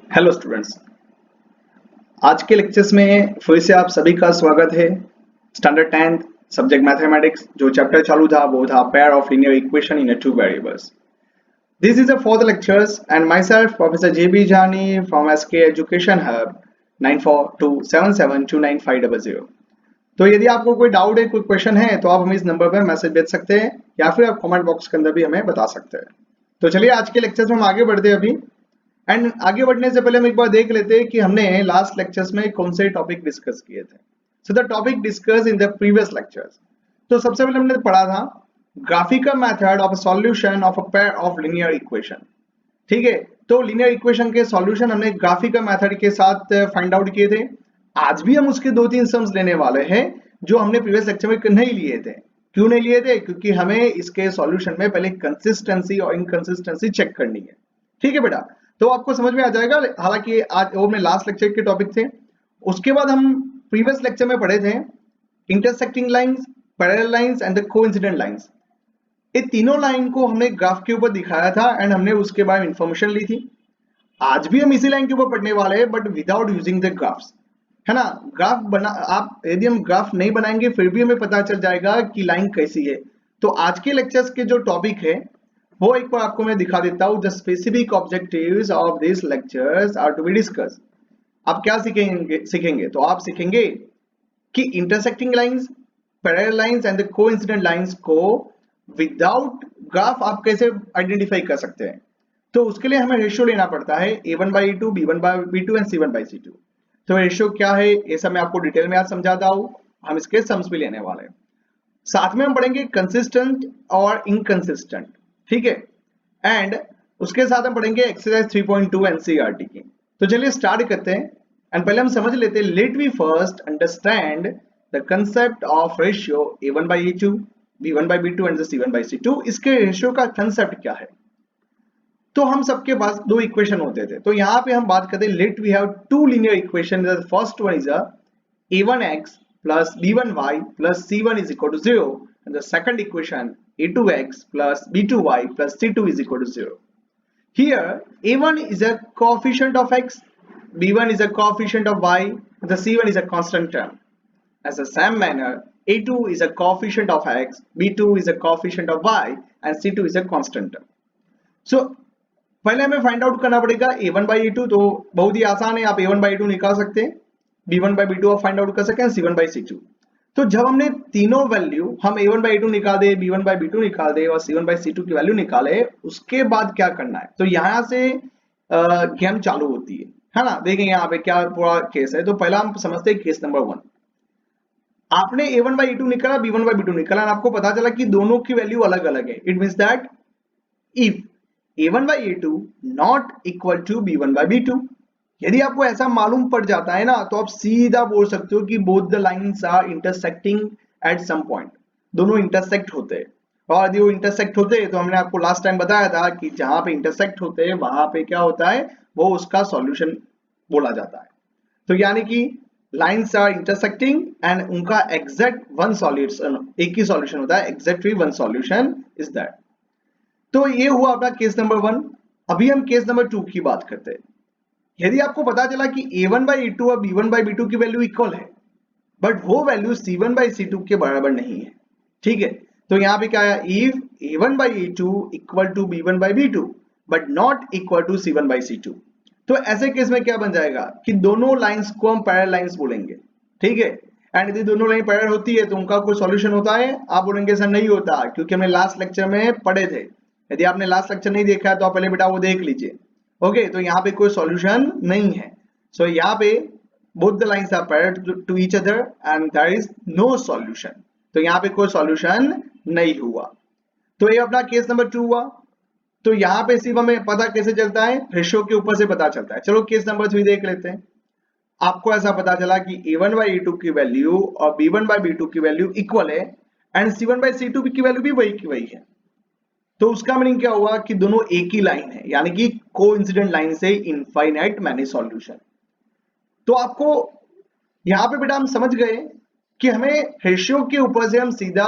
Hello students. आज के lectures में फिर से आप सभी का स्वागत है। स्टैंडर्ड 10th सब्जेक्ट मैथमेटिक्स जो चैप्टर चालू था वो था pair of linear equation in two variables. This is a fourth lectures and my self professor JB Jani from SK education hub 9427729500। तो यदि आपको कोई डाउट है, कोई क्वेश्चन है तो आप हमें इस नंबर पर मैसेज भेज सकते हैं या फिर आप कमेंट बॉक्स के अंदर भी हमें बता सकते हैं। तो चलिए आज के लेक्चर्स में हम आगे बढ़ते हैं अभी। एंड आगे बढ़ने से पहले हम एक बार देख लेते हैं कि हमने लास्ट लेक्चर्स में कौन से टॉपिक डिस्कस किए थे। So the topic discuss in the previous lectures. तो सबसे पहले हमने पढ़ा था graphical method of solution of a pair of linear equation. ठीक है, तो लीनियर इक्वेशन के सॉल्यूशन हमने ग्राफिकल मेथड के साथ फाइंड आउट किए थे। आज भी हम उसके दो तीन सम्स लेने वाले हैं जो हमने प्रीवियस लेक्चर में नहीं लिए थे। क्यों नहीं लिए थे? क्योंकि हमें इसके सॉल्यूशन में पहले कंसिस्टेंसी और इनकंसिस्टेंसी चेक करनी है। ठीक है बेटा, तो आपको समझ में आ जाएगा। हालांकि आज वो में लास्ट लेक्चर के टॉपिक थे। उसके बाद हम प्रीवियस लेक्चर में पढ़े थे intersecting lines, parallel lines and the coincident lines. ये तीनों लाइन को हमने ग्राफ के ऊपर दिखाया था एंड हमने उसके बारे में इंफॉर्मेशन ली थी। आज भी हम इसी लाइन के ऊपर पढ़ने वाले हैं but without using the graphs, है ना। ग्राफ बना आप यदि हम ग्राफ नहीं बनाएंगे फिर भी हमें पता चल जाएगा कि लाइन कैसी है। तो आज के लेक्चर्स के जो टॉपिक है वो एक बार आपको मैं दिखा देता हूँ। The specific objectives of this lectures are to be discuss. आप क्या सीखेंगे तो आप सीखेंगे कि intersecting lines, parallel lines and the coincident lines को विदाउट ग्राफ आप कैसे आइडेंटिफाई कर सकते हैं। तो उसके लिए हमें रेशियो लेना पड़ता है a1/a2, b1/b2 एंड c1/c2। तो रेशियो क्या है ये सब मैं आपको डिटेल में आज समझाता हूँ। हम इसके सम्स भी लेने वाले हैं। साथ में हम पढ़ेंगे कंसिस्टेंट और इनकंसिस्टेंट। ठीक है, एंड उसके साथ हम पढ़ेंगे एक्सरसाइज 3.2 एनसीईआरटी की। तो चलिए स्टार्ट करते हैं एंड पहले हम समझ लेते हैं। Let we first understand the concept of ratio a1/a2, b1/b2 and c1/c2। इसके रेशियो का कंसेप्ट क्या है? तो हम सबके पास दो इक्वेशन होते थे। तो यहाँ पे हम बात करते हैं let we have two linear equation. The first one is a1x plus b1y plus c1 is equal to 0, and the second equation a2x plus b2y plus c2 is equal to 0. Here a1 is a coefficient of x, b1 is a coefficient of y, and the c1 is a constant term. As the same manner, a2 is a coefficient of x, b2 is a coefficient of y, and c2 is a constant term. So पहले हमें find out करना पड़ेगा a1/a2। तो बहुत ही आसान है, आप a1/a2 निकाल सकते हैं, b1/b2 आप फाइंड आउट कर सकते हैं, c1/c2। तो जब हमने तीनों वैल्यू हम a1/a2 निकाल दे, b1/b2 निकाल दे और c1/c2 की वैल्यू निकाले, उसके बाद क्या करना है? तो यहाँ से गेम चालू होती है ना। देखें यहाँ पे क्या पूरा केस है। तो पहला हम समझते हैं केस नंबर 1। आपने a1/a2 निकाला, b1/b2 निकाला, आपको पता चला कि दोनों की वैल्यू अलग अलग है। It means that if a1/a2 not equal to b1/b2, यदि आपको ऐसा मालूम पड़ जाता है ना तो आप सीधा बोल सकते हो कि both the lines are intersecting at some point. दोनों इंटरसेक्ट होते हैं, और यदि वो इंटरसेक्ट होते हैं तो हमने आपको लास्ट टाइम बताया था कि जहां पे इंटरसेक्ट होते हैं वहां पे क्या होता है, वो उसका सॉल्यूशन बोला जाता है। तो यानी कि लाइंस आर इंटरसेक्टिंग एंड उनका एग्जैक्ट वन सॉल्यूशन, एक ही सॉल्यूशन होता है, exactly one solution is that. तो ये हुआ अपना केस नंबर 1। अभी हम केस नंबर 2 की बात करते हैं। यदि आपको पता चला कि a1/a2 और b1/b2 की वैल्यू इक्वल है बट वो वैल्यू c1/c2 के बराबर नहीं है। ठीक है, तो यहाँ पे क्या है, if a1/a2 equal to b1/b2 but not equal to c1/c2। तो ऐसे केस में क्या बन जाएगा कि दोनों लाइंस को हम पैरेलल लाइंस बोलेंगे। ठीक है, एंड यदि दोनों लाइन पैरेलल होती है तो उनका कोई सॉल्यूशन होता है? आप बोलेंगे सर नहीं होता, क्योंकि हमने लास्ट लेक्चर में पढ़े थे। यदि आपने लास्ट लेक्चर नहीं देखा है तो आप पहले बेटा वो देख लीजिए। ओके, तो यहाँ पे कोई सॉल्यूशन नहीं है। सो यहाँ पे both the lines are parallel to each other and there is no solution। तो यहाँ पे कोई सॉल्यूशन नहीं हुआ। तो ये अपना केस नंबर 2 हुआ। तो यहाँ पे सिर्फ हमें पता कैसे चलता है, रेशियो के ऊपर से पता चलता है। चलो केस नंबर 3 देख लेते हैं। आपको ऐसा पता चला कि a1/a2 की वैल्यू और b1/b2 की वैल्यू इक्वल है एंड c1/c2 की वैल्यू भी वही की वही है। तो उसका मीनिंग क्या हुआ कि दोनों एक ही लाइन है, यानी कि कोइंसिडेंट लाइन से इनफाइनाइट मैनी सॉल्यूशन। तो आपको यहाँ पे बेटा हम समझ गए कि हमें रेशियो के ऊपर से हम सीधा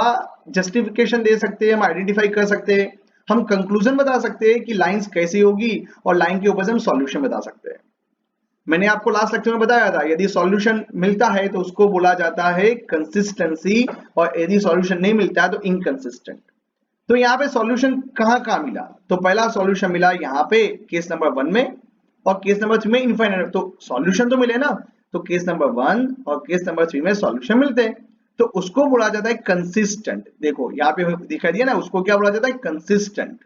जस्टिफिकेशन दे सकते हैं, हम आइडेंटिफाई कर सकते हैं, हम कंक्लूजन बता सकते हैं कि लाइंस कैसी होगी और लाइन के ऊपर से हम सॉल्यूशन बता सकते हैं। मैंने आपको लास्ट लेक्चर में बताया था, यदि सॉल्यूशन मिलता है तो उसको बोला जाता है कंसिस्टेंसी, और यदि सॉल्यूशन नहीं मिलता है तो इनकंसिस्टेंट। तो यहाँ पे सॉल्यूशन कहाँ मिला? तो पहला सॉल्यूशन मिला यहाँ पे केस नंबर 1 में, और केस नंबर 3 में इनफाइनाइट। तो सॉल्यूशन तो मिले ना, तो केस नंबर 1 और केस नंबर 3 में सॉल्यूशन मिलते हैं, तो उसको बोला जाता है कंसिस्टेंट। देखो यहाँ पे दिखाई दिया ना, उसको क्या बोला जाता है? कंसिस्टेंट।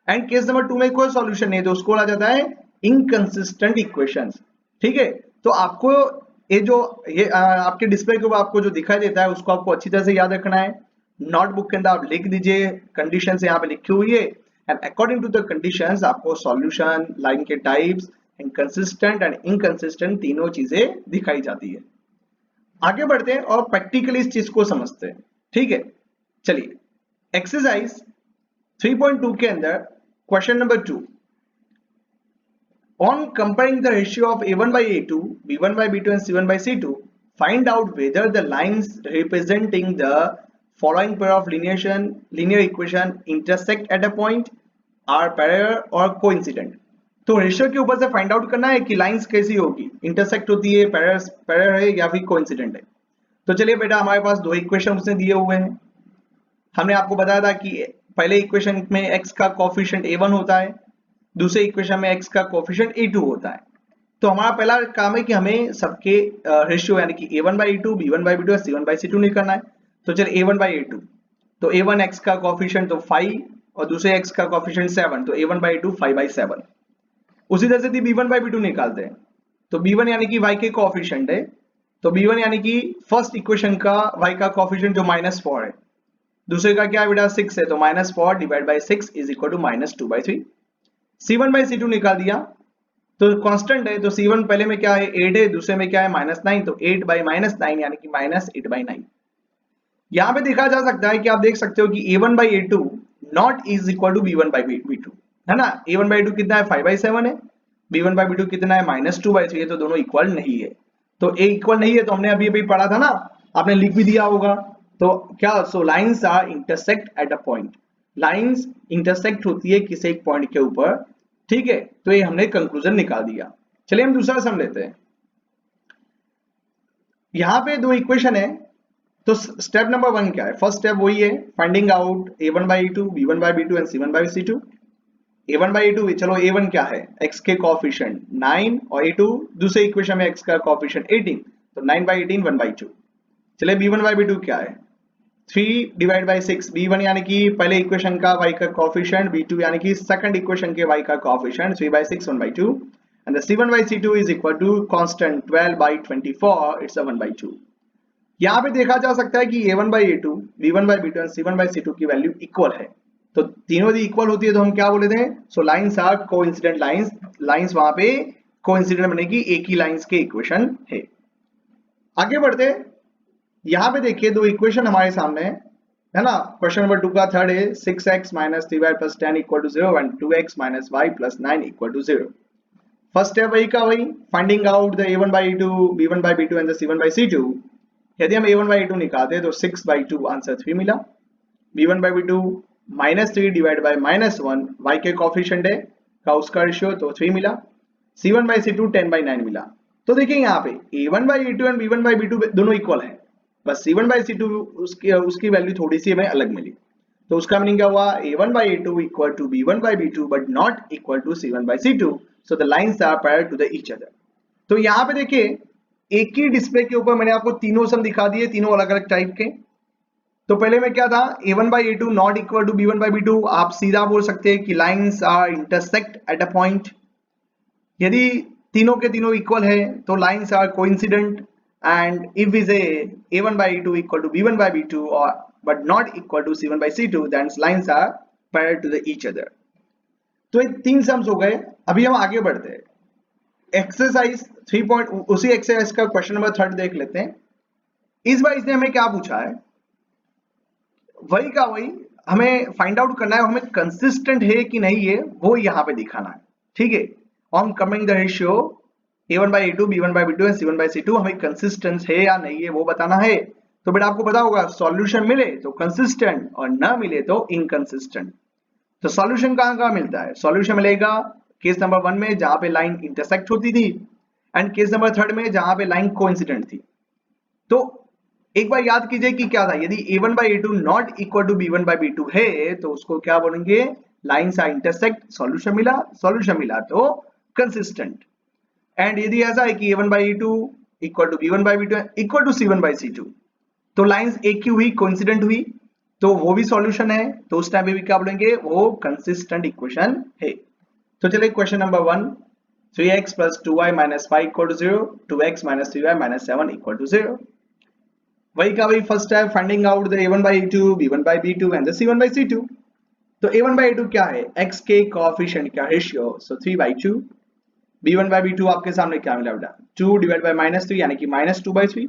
एंड केस नंबर 2 में कोई सॉल्यूशन नहीं है तो उसको बोला जाता है इनकंसिस्टेंट इक्वेशंस। ठीक है, तो आपको ये आपके डिस्प्ले के ऊपर आपको जो दिखाई देता है उसको आपको अच्छी तरह से याद रखना है। नोटबुक के अंदर आप लिख दीजिए, कंडीशंस यहाँ पे लिखी हुई है, and according to the conditions आपको सॉल्यूशन, लाइन के types, and consistent and inconsistent तीनों चीजें दिखाई जाती है। आगे बढ़ते हैं और प्रैक्टिकली इस चीज को समझते हैं। ठीक है, चलिए एक्सरसाइज 3.2 के अंदर question number 2, on comparing the ratio of a1 by a2, b1 by b2 and c1 by c2, find out whether the lines representing the following pair of linear equation intersect at a point, are parallel or coincident। तो ratio के ऊपर से find out करना है कि lines कैसी होगी, intersect होती है, पैरेलल है या फिर कोइंसिडेंट है। तो चलिए बेटा, हमारे पास दो इक्वेशन उसने दिए हुए हैं। हमने आपको बताया था कि पहले इक्वेशन में x का कोफिशिएंट a1 होता है, दूसरे इक्वेशन में x का कोफिशिएंट a2 होता है। तो हमारा पहला काम है कि हमें सबके रेशियो यानी कि a1 by a2, b1 by b2 और c1 by c2 निकालना है। तो चलिए a1 by a2, तो a1 x का कोफिशिएंट तो 5 और दूसरे x का कोफिशिएंट 7, तो a1 by a2 5 by 7। उसी तरह से b1 by b2 निकालते हैं, तो b1 यानी कि y के कोफिशिएंट है, तो b1 यानी कि फर्स्ट इक्वेशन का y का कोफिशिएंट जो -4 है, दूसरे का क्या है बेटा 6 है, तो -4 divide by 6 is equal to -2/3। c1 by c2 निकाल दिया, तो कांस्टेंट है, तो c1 पहले में क्या है 8 है, दूसरे में क्या है -9, तो 8 बाय -9 यानी कि -8/9। यहाँ पे देखा जा सकता है कि आप देख सकते हो कि a1 by a2 not is equal to b1 by b2, है ना। a1 बाय a2 कितना है 5/7 है, b1 बाय b2 कितना है -2/3 है, तो दोनों इक्वल नहीं है। तो a इक्वल नहीं है तो हमने अभी पढ़ा था ना, आपने लिख भी दिया होगा। तो क्या, so lines are intersect at a point, lines intersect होती है किसी एक पॉइंट के ऊपर। ठीक है, तो ये हमने कंक्लूजन निकाल दिया। चलिए हम दूसरा सम लेते हैं। यहाँ पे दो इक्वेशन है, तो स्टेप नंबर 1 क्या है? फर्स्ट स्टेप वही है, finding out a1 by a2, b1 by b2 and c1 by c2। a1 by a2, चलो a1 क्या है, x के कोफिशिएंट 9 और a2 दूसरे इक्वेशन में x का कोफिशिएंट 18, तो 9 by 18 1/2। चलिए b1 by b2 क्या है 3 डिवाइड बाय 6, b1 यानी कि पहले इक्वेशन का y का कोफिशिएंट, b2 यानी कि सेकंड इक्वेशन के y का coefficient 3/6 1/2, and the c1 by c2 is equal to constant 12 by 24, it's 1/2। यहाँ पे देखा जा सकता है कि a1 by a2, b1 by b2 और c1 by c2 की वैल्यू इक्वल है। तो तीनों यदि इक्वल होती है तो हम क्या बोले थे? So lines are coincident lines, lines वहां पे कोइंसिडेंट बनेगी, एक ही लाइंस के इक्वेशन है। आगे बढ़ते, यहाँ पे देखिए दो इक्वेशन हमारे सामने है ना। क्वेश्चन नंबर 2 का थर्ड है 6x - 3y + 10 = 0 and 2x - y + 9 = 0। First step वही का वही, finding out the a1 by a2, b1 by b2 and the c1 by c2। यदि हम a1 by a2 निकालते तो 6/2 आंसर 3 मिला, b1 by b2 -3 divide by -1, y के coefficient है का उसका रेशियो तो 3 मिला, c1 by c2 10/9 मिला। तो देखिए यहाँ पे a1 by a2 and b1 by b2 दोनों इक्वल है, बस c1 by c2 उसकी वैल्यू थोड़ी सी हमें अलग मिली। तो उसका मीनिंग क्या हुआ, a1 by a2 equal to b1 by b2 but not equal to c1 by c2, so the lines are parallel to the each other. तो यहाँ पे देखिए एक ही डिस्प्ले के ऊपर मैंने आपको तीनों सम दिखा दिए, तीनों अलग अलग टाइप के। तो पहले में क्या था, a1 by a2 not equal to b1 by b2, आप सीधा बोल सकते हैं कि lines are intersect at a point. यदि तीनों के तीनों इक्वल है तो lines are coincident, and if we say a1 by a2 equal to b1 by b2 or but not equal to c1 by c2, then lines are parallel to the each other। तो ये तीन sums हो गए। अभी हम आगे बढ़ते हैं एक्सरसाइज 3 उसी एक्सरसाइज का क्वेश्चन नंबर 3 देख लेते हैं। इस बार इसने हमें क्या पूछा है, वही का वही हमें फाइंड आउट करना है, हमें कंसिस्टेंट है कि नहीं है वो यहाँ पे दिखाना है। ठीक है, on coming the ratio a1 by a2, b1 by b2 and c1 by c2 हमें कंसिस्टेंट है या नहीं है वो बताना है। तो बेटा आपको पता होगा सॉल्यूशन मिले तो कंसिस्टेंट और ना मिले तो इनकंसिस्टेंट। तो सॉल्यूशन कहाँ कहाँ मिलता है? सॉल्यूशन मिलेगा केस नंबर 1 में जहां पे लाइन इंटरसेक्ट होती थी, एंड केस नंबर थर्ड में जहां पे लाइन कोइंसिडेंट थी। तो एक बार याद कीजिए कि क्या था, यदि a1 by a2 not equal to b1 by b2 है तो उसको क्या बोलेंगे, लाइंस आर इंटरसेक्ट, सॉल्यूशन मिला तो कंसिस्टेंट। एंड यदि ऐसा है कि a1 by a2 equal to b1 by b2 equal to c1 by c2, तो लाइंस एक ही हुई, कोइंसिडेंट हुई, तो वो भी सॉल्यूशन है, तो उस टाइम पे भी क्या बोलेंगे, वो कंसिस्टेंट इक्वेशन है। तो चलिए question number 1, 3x plus 2y minus 5 equal to 0, 2x minus 3y minus 7 equal to 0। वही का वही फर्स्ट है, finding out the a1 by a2, b1 by b2 and the c1 by c2। तो a1 by a2 क्या है, x के coefficient का ratio, so 3/2। b1 by b2 आपके सामने क्या मिला बेटा, 2 डिवाइड बाय -3 यानी कि -2/3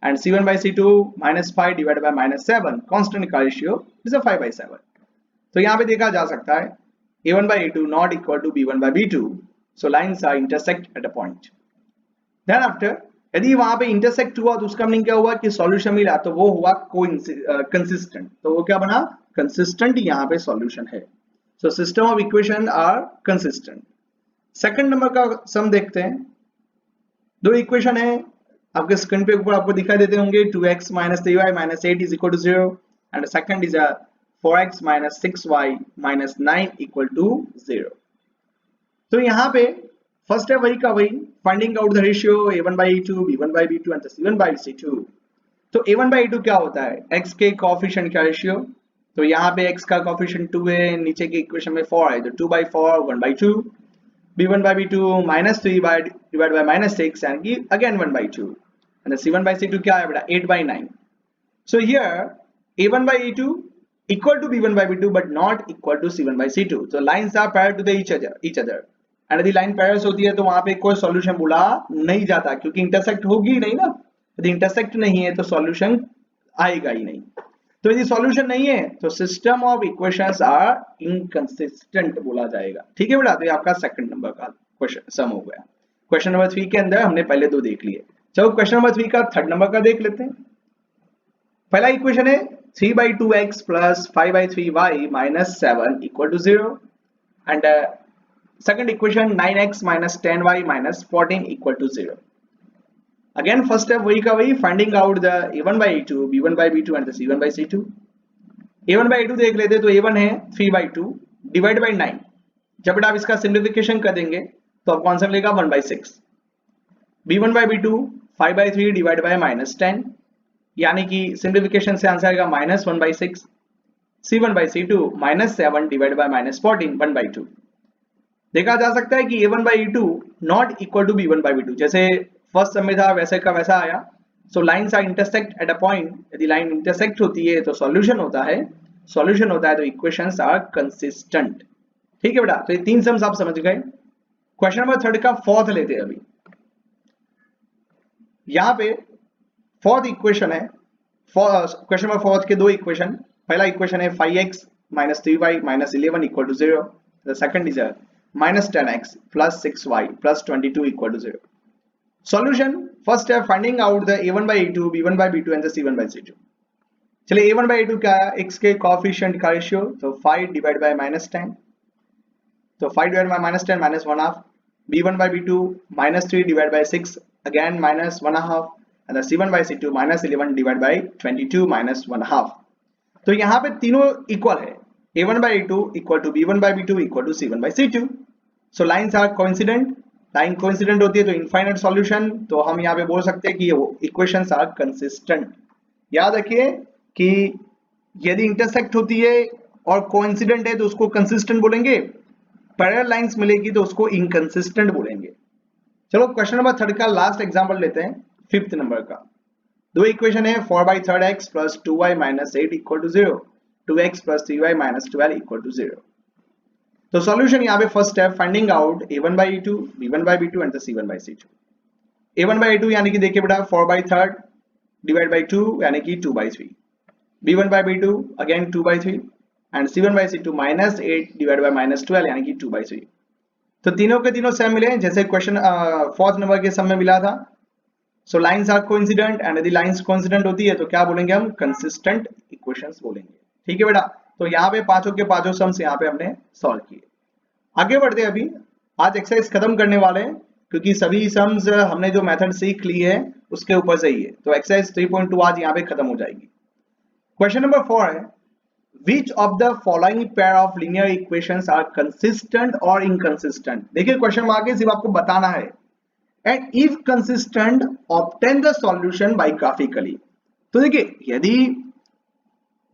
and c1 by c2 -5 divide by -7, constant का रेशियो इज 5/7। तो यहाँ पे देखा जा सकता है a1 by a2 not equal to b1 by b2, so lines are intersect at a point। then after यदि वहां पे इंटरसेक्ट हुआ तो उसका मीनिंग क्या हुआ कि सॉल्यूशन मिला, तो वो हुआ कंसिस्टेंट, तो वो क्या बना, कंसिस्टेंट, यहाँ पे सॉल्यूशन है। So system of equation are consistent. Second number का सम देखते हैं। दो इक्वेशन है आपके स्क्रीन पे ऊपर आपको दिखाई देते होंगे, 2x minus 3y minus 8 is equal to 0 and the second is a 4x minus 6y minus 9 equal to 0। तो यहाँ पे फर्स्ट है वही का वही, finding out the ratio a1 by a2, b1 by b2 and c1 by c2। तो a1 by a2 क्या होता है, x के कोएफिशिएंट का रेशियो, तो यहाँ पे x का कोएफिशिएंट 2 है, नीचे के इक्वेशन में 4 है, तो 2/4 1/2, b1 by b2 -3 by divided by -6 यानी कि again 1/2 and the c1 by c2 क्या है बेटा, 8/9। so here a1 by a2 equal to b1 by b2 but not equal to c1 by c2, so lines are parallel to the each other and यदि line parallel होती है तो वहां पे कोई सॉल्यूशन बोला नहीं जाता, क्योंकि इंटरसेक्ट होगी नहीं ना, यदि इंटरसेक्ट नहीं है तो सॉल्यूशन आएगा ही नहीं। तो यदि सॉल्यूशन नहीं है तो system of equations are inconsistent बोला जाएगा। ठीक है बेटा, तो ये आपका सेकंड नंबर का क्वेश्चन सम हो गया। क्वेश्चन नंबर 3 के अंदर हमने पहले दो देख लिए, चलो क्वेश्चन नंबर 3 का थर्ड नंबर का देख लेते हैं। पहला इक्वेशन है 3/2x plus 5/3y minus 7 equal to 0 and second equation 9x minus 10y minus 14 equal to 0। again first step वही का वही, finding out the a1 by a2, b1 by b2 and the c1 by c2। a1 by a2 देख लेते, तो a1 है 3/2 divide by 9, जब आप इसका सिंप्लीफिकेशन कर देंगे तो आपको आंसर मिलेगा 1/6। b1 by b2 5/3 divide by -10 यानी कि सिंप्लीफिकेशन से आंसर आएगा -1/6। c1 by c2 -7 divide by -14 1/2। देखा जा सकता है कि a1 by a2 not equal to b1 by b2, जैसे फर्स्ट सम में था वैसे का वैसा आया। So lines are intersect at a point, यदि लाइन इंटरसेक्ट होती है तो सॉल्यूशन होता है, तो इक्वेशंस आर कंसिस्टेंट। ठीक है बेटा, तो ये तीन सम्स आप समझ गए। क्वेश्चन नंबर थर्ड का फोर्थ लेते हैं अभी। यहाँ पे फोर्थ इक्वेशन है, क्वेश्चन नंबर फोर्थ के दो इक्वेशन। पहला इक्वेशन है 5x minus 3y minus 11 equal to 0, the second is a minus 10x plus 6y plus 22 equal to 0। Solution first है finding out the a1 by a2, b1 by b2 and the c1 by c2। चलिए a1 by a2 क्या है, x के coefficient का ratio, तो 5 divide by -10, तो 5 divide by -10 -1/2, b1 by b2 -3 divide by 6 again -1/2 and the c1 by c2 -11 divide by 22 -1/2। तो यहाँ पे तीनों इक्वल है, a1 by a2 equal to b1 by b2 equal to c1 by c2। so lines are coincident, line coincident होती है तो infinite solution, तो हम यहाँ पे बोल सकते हैं कि इक्वेशंस आर कंसिस्टेंट। याद रखिए कि यदि इंटरसेक्ट होती है और कोइंसिडेंट है तो उसको कंसिस्टेंट बोलेंगे, पैरेलल लाइंस मिलेगी तो उसको इनकंसिस्टेंट बोलेंगे। चलो क्वेश्चन नंबर थर्ड का लास्ट एग्जांपल लेते हैं, फिफ्थ नंबर का। दो इक्वेशन है 4/3x plus 2y minus 8 equal to 0, 2x plus 3y minus 12 equal to 0। तो सॉल्यूशन यहाँ पे फर्स्ट है finding out a1 by a2, b1 by b2 and the c1 by c2। a1 by a2 यानी कि देखिए बेटा 4/3 divide by 2 यानी कि 2/3, b1 by b2 again 2/3 and c1 by c2 -8 divide by -12 यानी कि 2/3। तो तीनों के तीनों सेम मिले जैसे क्वेश्चन फोर्थ नंबर के सम में मिला था। सो लाइंस आर कोइंसिडेंट एंड यदि लाइंस कोइंसिडेंट होती है तो क्या बोलेंगे हम, कंसिस्टेंट इक्वेशंस बोलेंगे। ठीक है बेटा, तो यहाँ पे पांचों के पांचों सम्स यहाँ पे हमने सॉल्व किए। आगे बढ़ते हैं, अभी आज एक्सरसाइज खत्म करने वाले हैं। क्योंकि सभी सम्स हमने जो मेथड सीख ली है उसके ऊपर से ही है। तो एक्सरसाइज 3.2 आज यहाँ पे खत्म हो जाएगी। क्वेश्चन नंबर 4 है Which of the following pair of linear equations are consistent or inconsistent? देखिए क्वेश्चन में आगे सिर्फ आपको बताना है and if consistent obtain the solution by graphically। तो देखिए यदि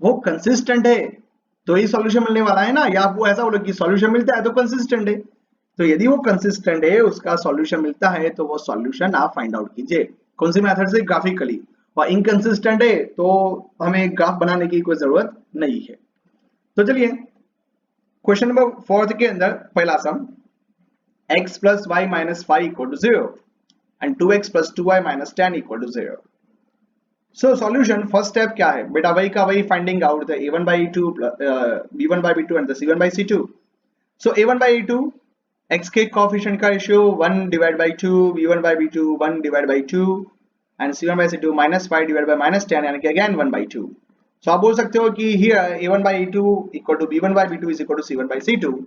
वो कंसिस्टेंट है तो ही सॉल्यूशन मिलने वाला है ना, या आपको ऐसा बोलो कि सॉल्यूशन मिलता है तो कंसिस्टेंट है। तो यदि वो कंसिस्टेंट है, उसका सॉल्यूशन मिलता है, तो वो सॉल्यूशन आप फाइंड आउट कीजिए कौन सी मेथड से, ग्राफिकली। और इनकंसिस्टेंट है तो हमें ग्राफ बनाने की कोई जरूरत नहीं है। तो चलिए क्वेश्चन नंबर 4 के अंदर पहला सम x plus y minus 5 equal to 0 and 2x plus 2y minus 10 equal to 0। So solution first step क्या है बेटा, वही का वही finding out the a1 by e2 b1 by b2 and the c1 by c2। So a1 by e2 x के coefficient का ratio 1 divide by 2, b1 by b2 1 divide by 2 and c1 by c2 -5 divide by -10 यानी कि again 1 by 2। So आप बोल सकते हो कि here a1 by e2 equal to b1 by b2 is equal to c1 by c2।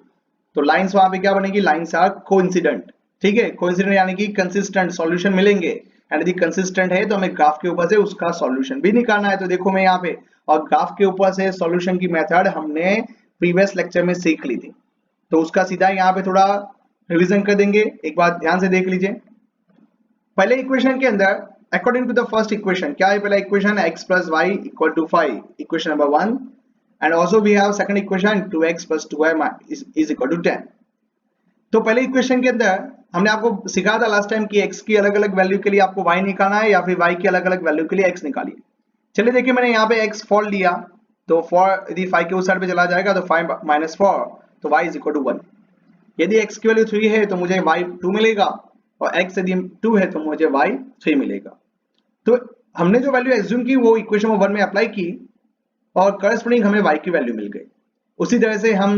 तो lines वहां पे क्या बनेगी, लाइंस आर कोइंसिडेंट। ठीक है, कोइंसिडेंट यानी कि कंसिस्टेंट सॉल्यूशन मिलेंगे। एंड यदि कंसिस्टेंट है तो हमें ग्राफ के ऊपर से उसका सॉल्यूशन भी निकालना है। तो देखो मैं यहाँ पे, और ग्राफ के ऊपर से सॉल्यूशन की मेथड हमने प्रीवियस लेक्चर में सीख ली थी, तो उसका सीधा यहाँ पे थोड़ा रिवीजन कर देंगे। एक बार ध्यान से देख लीजिए। पहले इक्वेशन के अंदर according to the first equation क्या है, पहला equation x plus y equal to 5, equation number 1। and also we have second equation 2x plus 2y is equal to 10। तो पहले इक्वेशन के अंदर हमने आपको सिखाया था लास्ट टाइम कि x की अलग अलग वैल्यू के लिए आपको y निकालना है या फिर y की अलग अलग वैल्यू के लिए x निकालिए। चलिए देखिए मैंने यहाँ पे x फॉर लिया, तो फॉर यदि 5 के उस साइड पे चला जाएगा तो 5 minus 4 तो y is equal to 1। यदि x की वैल्यू 3 है तो मुझे y 2 मिलेगा, और x यदि 2 है तो मुझे y 3 मिलेगा। तो हमने जो वैल्यू एज्यूम की वो इक्वेशन नंबर 1 में अप्लाई की और करस्पॉन्डिंग हमें y की वैल्यू मिल गई। उसी तरह से हम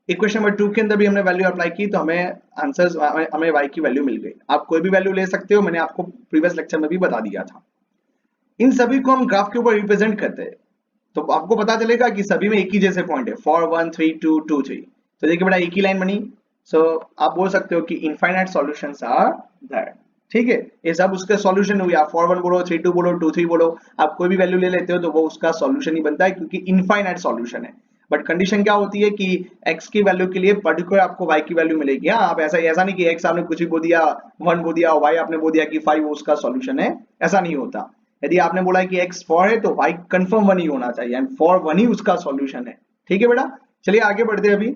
इक्वेशन नंबर 2 के अंदर भी हमने वैल्यू अप्लाई की तो हमें आंसर्स हमें y की वैल्यू मिल गई। आप कोई भी वैल्यू ले सकते हो, मैंने आपको प्रीवियस लेक्चर में भी बता दिया था। इन सभी को हम ग्राफ के ऊपर रिप्रेजेंट करते हैं तो आपको पता चलेगा कि सभी में एक ही जैसे पॉइंट है, 4 1 3 2 2 3। तो देखिए बेटा एक ही लाइन बनी। सो आप बोल सकते हो कि इनफाइनाइट सॉल्यूशंस आर देयर। ठीक है, ये सब उसके सॉल्यूशन हुए। आप 4 1 बोलो, 3 2 बोलो, 2 3 बोलो, आप कोई भी वैल्यू ले लेते हो तो वो उसका सॉल्यूशन ही बनता है क्योंकि इनफाइनाइट सॉल्यूशन है। बट कंडीशन क्या होती है कि x की वैल्यू के लिए पर्टिकुलर आपको y की वैल्यू मिलेगी। हाँ, आप ऐसा नहीं कि x आपने कुछ भी बोल दिया 1 बोल दिया, y आपने बोल दिया कि 5 उसका सॉल्यूशन है, ऐसा नहीं होता। यदि आपने बोला है कि x 4 है तो y कंफर्म 1 ही होना चाहिए एंड 4 1 ही उसका सॉल्यूशन है। ठीक है बेटा, चलिए आगे बढ़ते हैं। अभी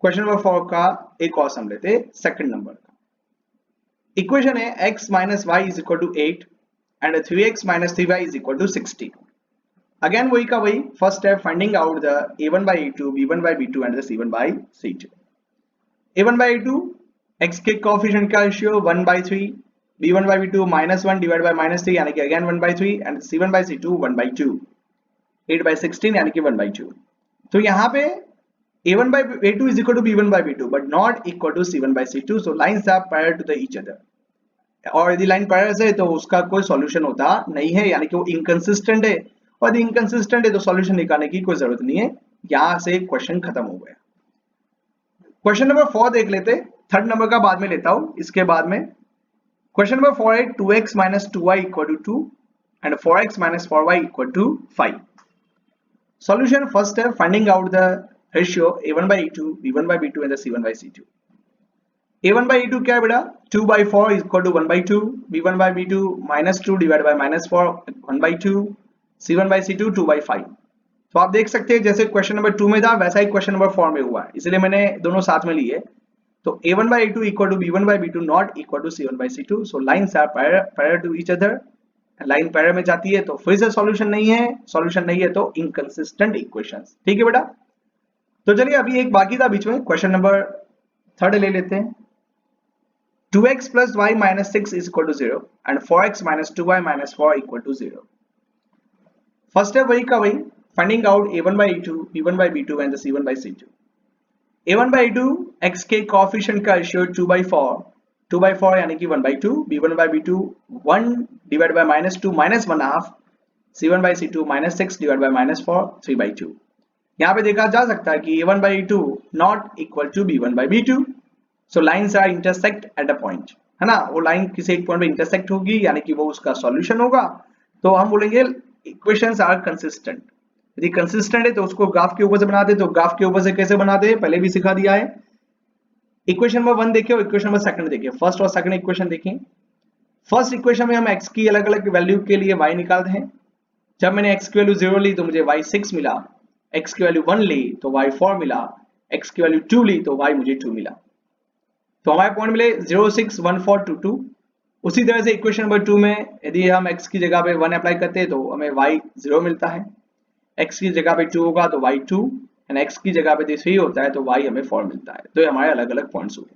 क्वेश्चन नंबर 4 का एक और सम लेते हैं, सेकंड नंबर का। इक्वेशन है x minus y is equal to 8 and 3x minus 3y is equal to 60। Again वही का वही first step, finding out the a1 by a2 b1 by b2 and the c1 by c2। a1 by a2 x के coefficient का ratio 1 by 3, b1 by b2 -1 divide by -3 यानी कि again 1 by 3 and c1 by c2 1 by 2, 8 by 16 यानी कि 1 by 2। तो यहाँ पे a1 by a2 is equal to b1 by b2 but not equal to c1 by c2, so lines are parallel to the each other। और यदि line parallel है तो उसका कोई सॉल्यूशन होता नहीं है, यानी कि वो इनकंसिस्टेंट है। और यदि इनकंसिस्टेंट है तो सॉल्यूशन निकालने की कोई जरूरत नहीं है। यहां से क्वेश्चन खत्म हो गया। क्वेश्चन नंबर 4 देख लेते, थर्ड नंबर का बाद में लेता हूं इसके बाद में। क्वेश्चन नंबर 4 है 2x minus 2y equal to 2 and 4x minus 4y equal to 5। Solution first है finding out the ratio a1 by a2 b1 by b2 and the c1 by c2। a1 by a2 क्या है बेटा, 2 by 4 is equal to 1 by 2, b1 by b2 -2 divided by -4 1 by 2, c1 by c2 2 by 5। तो आप देख सकते हैं जैसे question number 2 में था वैसा ही क्वेश्चन नंबर 4 में हुआ है, इसलिए मैंने दोनों साथ में लिए। तो a1 by a2 equal to b1 by b2 not equal to c1 by c2, so lines are parallel to each other। Line parallel में जाती है तो फिर से सॉल्यूशन नहीं है, सॉल्यूशन नहीं है तो इनकंसिस्टेंट इक्वेशंस। ठीक है बेटा, तो चलिए अभी एक बाकी था बीच में, क्वेश्चन नंबर 3 ले लेते हैं। 2x plus y minus 6 is equal to 0 and 4x minus 2y minus 4 equal to 0। First है वही का वही, finding out a1 by a2 b1 by b2 and the c1 by c2। a1 by a2 x के coefficient का ratio 2 by 4 यानी कि 1 by 2, b1 by b2 1 divide by -2 -1/2, c1 by c2 -6 divide by -4 3 by 2। यहाँ पे देखा जा सकता है कि a1 by a2 not equal to b1 by b2, so lines are intersect at a point। है ना, वो लाइन किसी एक पॉइंट पे इंटरसेक्ट होगी यानी कि वो उसका सॉल्यूशन होगा। तो हम बोलेंगे इक्वेशंस आर कंसिस्टेंट। यदि कंसिस्टेंट है तो उसको ग्राफ के ऊपर से बनाते, तो ग्राफ के ऊपर से कैसे बनाते हैं पहले भी सिखा दिया है। इक्वेशन नंबर 1 देखिए और इक्वेशन नंबर सेकंड देखिए, फर्स्ट और सेकंड इक्वेशन देखिए। फर्स्ट इक्वेशन में हम x की अलग अलग वैल्यू के लिए y निकालते हैं। जब मैंने x की वैल्यू 0 ली तो मुझे y 6 मिला, x की वैल्यू 1 ली तो y 4 मिला, x की वैल्यू 2 ली तो y मुझे 2 मिला। तो हमारे पॉइंट मिले 0 6 1 4 2 2। उसी तरह से इक्वेशन नंबर 2 में यदि हम x की जगह पे 1 अप्लाई करते हैं तो हमें y 0 मिलता है, x की जगह पे 2 होगा तो y 2, एंड x की जगह पे 3 होता है तो y हमें 4 मिलता है। तो ये हमारे अलग अलग पॉइंट्स हुए।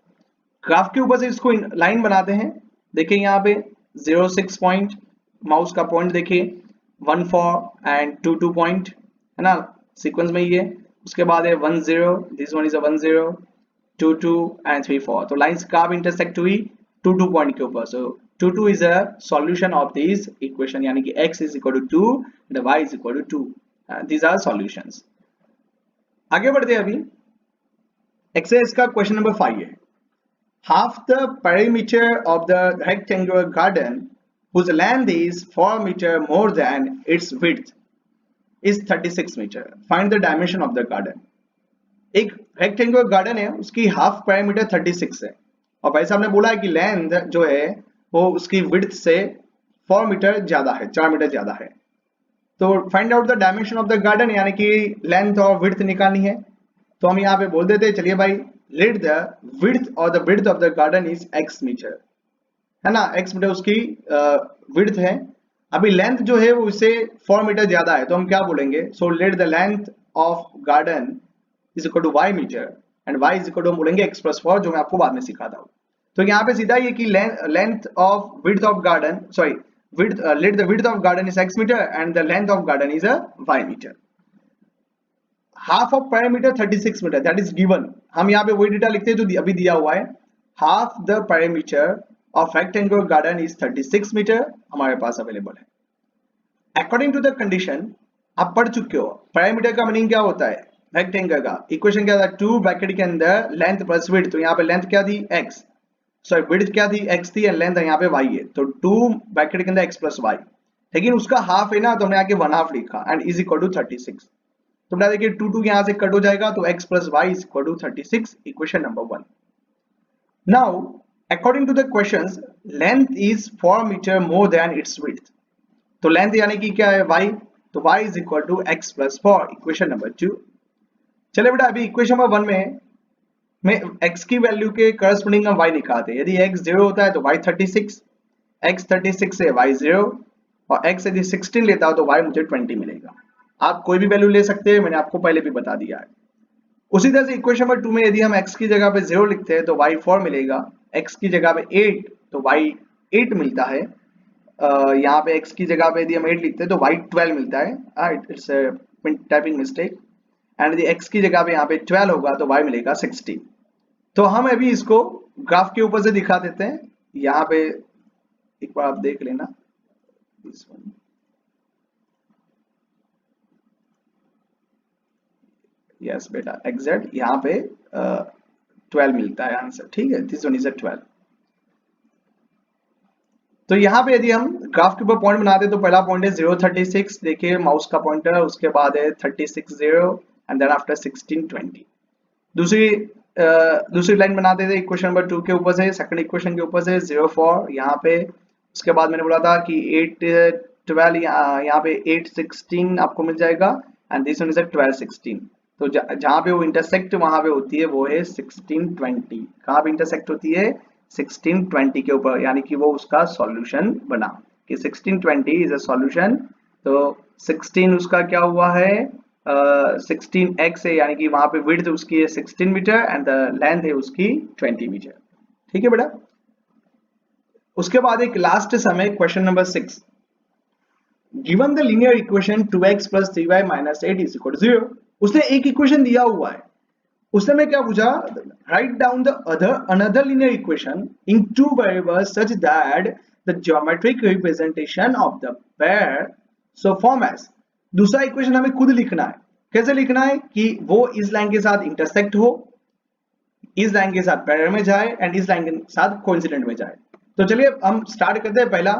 ग्राफ के ऊपर से इसको लाइन बनाते हैं। देखिए यहाँ पे 0 6 पॉइंट, माउस का पॉइंट देखिए 1 4 एंड 2 2 पॉइंट, है ना, सीक्वेंस में ये। उसके बाद है 1 0, this one is a 1 0, 2 2 and 3 4। तो लाइंस कब इंटरसेक्ट हुई 2 2 पॉइंट के ऊपर। So 2 2 is a solution of this equation, यानी कि x is equal to 2 and y is equal to 2। These are solutions. आगे बढ़ते हैं अभी। एक्सरसाइज का क्वेश्चन नंबर 5 है। Half the perimeter of the rectangular garden, whose length is 4 meters more than its width, is 36 meters. Find the dimension of the garden. एक rectangular garden है, उसकी half perimeter 36 है, और भाई साहब ने बोला है कि लेंथ जो है वो उसकी width से 4 मीटर ज्यादा है, 4 मीटर ज्यादा है। तो find out the dimension of the garden, यानी कि लेंथ और विड्थ निकालनी है। तो हम यहाँ पे बोल देते हैं, चलिए भाई, लेट द विड्थ और the width of the garden is x metre, है ना, x मीटर उसकी विड्थ है। अभी लेंथ जो है वो इससे 4 मीटर ज्यादा है, तो हम क्या बोलेंगे, so let the length of garden is equal to y metre and y is equal to बोलेंगे x प्लस 4, जो मैं आपको बाद में सिखाता हूँ। तो यहाँ पे सीधा ये कि length of width of garden, sorry width, let the width of garden is x meter and the length of garden is a y meter. Half of perimeter 36 meter, that is given. हम यहाँ पे वही data लिखते हैं जो अभी दिया हुआ है। Half the perimeter of rectangular garden is 36 meter, हमारे पास अवेलेबल है। According to the condition, आप पढ़ चुके हो perimeter का मीनिंग क्या होता है, रेक्टेंगल का। इक्वेशन क्या था, 2 ब्रैकेट के अंदर लेंथ प्लस विड्थ, तो यहाँ पे लेंथ क्या थी x, सॉरी विड्थ क्या थी x थी, एंड लेंथ यहाँ पे y है, तो 2 ब्रैकेट के अंदर x प्लस y, लेकिन उसका हाफ है ना, तो हमने आके 1/2 लिखा एंड इज इक्वल टू 36। तो बेटा देखिए 2 2 यहाँ से कट हो जाएगा, तो x plus y is equal to 36, equation number 1। Now according to the questions, length is 4 metre more than its width. तो लेंथ यानी कि क्या है, y, तो y is equal to x plus 4, equation number 2। चले बेटा अभी इक्वेशन नंबर 1 में x की वैल्यू के करस्पॉन्डिंग हम y निकालते हैं। यदि x 0 होता है तो y 36, x 36 है y 0, और x यदि 16 लेता हो तो y मुझे 20 मिलेगा। आप कोई भी वैल्यू ले सकते हैं, मैंने आपको पहले भी बता दिया है। उसी तरह से इक्वेशन नंबर 2 में यदि हम x की जगह पे 0 लिखते हैं तो y 4 मिलेगा, x की जगह पे 8 तो y 8 मिलता है, यहाँ पे x की जगह पे यदि हम 8 लिखते हैं तो y 12 मिलता है, इट्स टाइपिंग मिस्टेक, एंड यदि x की जगह पे यहाँ पे 12 होगा तो y मिलेगा 16। तो हम अभी इसको ग्राफ के ऊपर से दिखा देते हैं। यहाँ पे एक बार आप देख लेना, यस बेटा एग्जैक्ट यहाँ पे 12 मिलता है आंसर, ठीक है, दिस वन इज 12। तो यहाँ पे यदि हम ग्राफ के ऊपर पॉइंट बनाते हैं तो पहला पॉइंट है 0 36, देखिए माउस का पॉइंटर, उसके बाद है 36 0 एंड देन आफ्टर 16 20। दूसरी लाइन बनाते थे इक्वेशन नंबर 2 के ऊपर से, सेकंड इक्वेशन के ऊपर से 0 4 यहाँ पे, उसके बाद मैंने बोला था कि 8 12 यहाँ पे 8 16 आपको मिल जाएगा, एंड दिस वन इज 12 16। तो जहाँ पे वो इंटरसेक्ट वहां पे होती है वो है 16 20। कहाँ पे इंटरसेक्ट होती है, 16 20 के ऊपर, यानी कि वो उसका सॉल्यूशन बना कि 16 20 इज अ सॉल्यूशन। तो 16 उसका क्या हुआ है, 16x है, यानी कि वहां पे विड्थ उसकी है 16 मीटर एंड द लेंथ है उसकी 20 मीटर, ठीक है बेटा। उसके बाद एक लास्ट समय question number 6, given the linear equation 2x plus 3y minus 8 is equal to 0। उसने एक इक्वेशन दिया हुआ है, उसने मैं क्या पूछा, write down the another linear equation in 2 variables such that the geometric representation of the pair so form as. दूसरा इक्वेशन हमें खुद लिखना है। कैसे लिखना है कि वो इस लाइन के साथ इंटरसेक्ट हो, इस लाइन के साथ पैरेलल में जाए एंड इस लाइन के साथ कोइंसिडेंट में जाए। तो चलिए हम स्टार्ट करते हैं। पहला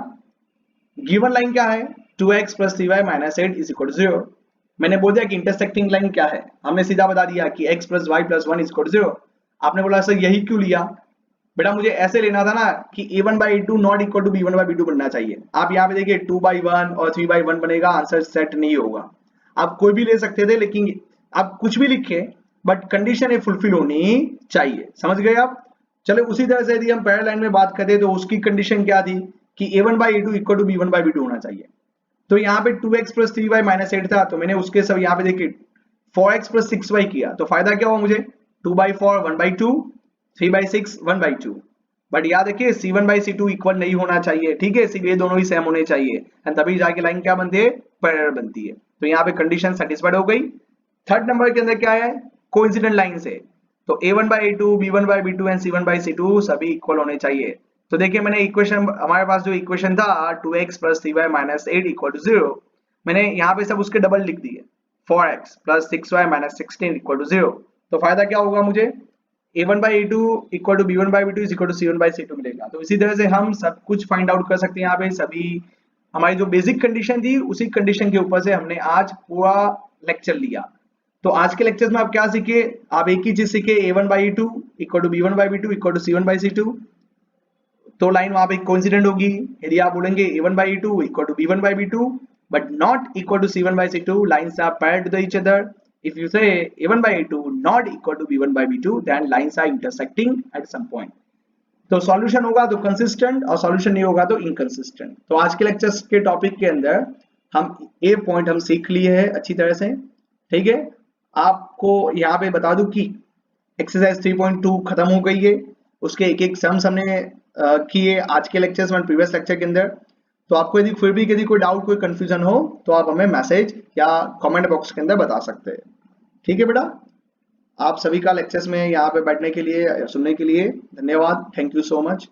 गिवन लाइन क्या है, 2x + 3y - 8 = 0। मैंने बोल दिया कि इंटरसेक्टिंग लाइन क्या है, हमने सीधा बता दिया कि x + y + 1 = 0। आपने बोला सर यही क्यों लिया, बेटा मुझे ऐसे लेना था ना कि a1/a2 not equal to b1/b2 बनना चाहिए। आप यहाँ पे देखिए 2/1 और 3/1 बनेगा, आंसर सेट नहीं होगा। आप कोई भी ले सकते थे, लेकिन आप कुछ भी लिखे बट कंडीशन ये फुलफिल होनी चाहिए, समझ गए आप। चलो उसी तरह से यदि हम पैरेलल लाइन में बात करें तो उसकी कंडीशन क्या थी कि a1/a2 इक्वल टू b1/b2 होना चाहिए। तो यहाँ पे 2x + 3y - 8 था, तो मैंने उसके सब यहाँ पे देखिए 4x + 6y किया, तो फायदा क्या हुआ मुझे, 2/4 1/2, 3/6 1/2। बट याद रखिए c1/c2 इक्वल नहीं होना चाहिए, ठीक है, सिर्फ ये दोनों ही सेम होने चाहिए, एंड तभी जाके लाइन क्या बनती है, पैरेलल बनती है। तो यहाँ पे कंडीशन सेटिस्फाइड हो गई। थर्ड नंबर के अंदर क्या है, कोइंसिडेंट लाइन से, तो a1/a2 b1/b2 एंड c1/c2 सभी इक्वल होने चाहिए। तो देखिए मैंने इक्वेशन, हमारे पास जो इक्वेशन था 2x + 3y - 8 = 0, मैंने यहाँ पे सब उसके डबल लिख दिए, 4x + 6y - 16 = 0। तो फायदा क्या होगा मुझे, a1/a2 = b1/b2 = c1/c2 मिलेगा। तो इसी तरह से हम सब कुछ फाइंड आउट कर सकते हैं। यहाँ पे सभी हमारी जो बेसिक कंडीशन थी उसी कंडीशन के ऊपर से हमने आज पूरा लेक्चर लिया। तो आज के लेक्चर में आप क्या सीखे, आप एक ही चीज सीखे, a1/a2 = b1/b2 = c1/c2। तो लाइन वहां पे कोइंसिडेंट होगी। यदि आप बोलेंगे a1/a2 = b1/b2 but not equal to c1/c2, lines are parallel to each other. If you say a1/a2 not equal to b1/b2, then lines are intersecting at some point. तो solution होगा तो consistent और solution नहीं होगा तो inconsistent. तो आज के लेक्चर्स के टॉपिक के अंदर हम ये पॉइंट हम सीख लिए हैं अच्छी तरह से, ठीक है। आपको यहाँ पे बता दूं कि एक्सरसाइज 3.2 खत्म हो गई है, उसके एक एक सम्स हमने किए आज के लेक्चर्स में, प्रीवियस लेक्चर के अंदर। तो आपको यदि फिर भी यदि कोई डाउट कोई कंफ्यूजन हो तो आप हमें मैसेज या कमेंट बॉक्स के अंदर बता सकते हैं, ठीक है बेटा। आप सभी का लेक्चर्स में यहाँ पे बैठने के लिए, सुनने के लिए धन्यवाद। Thank you so much.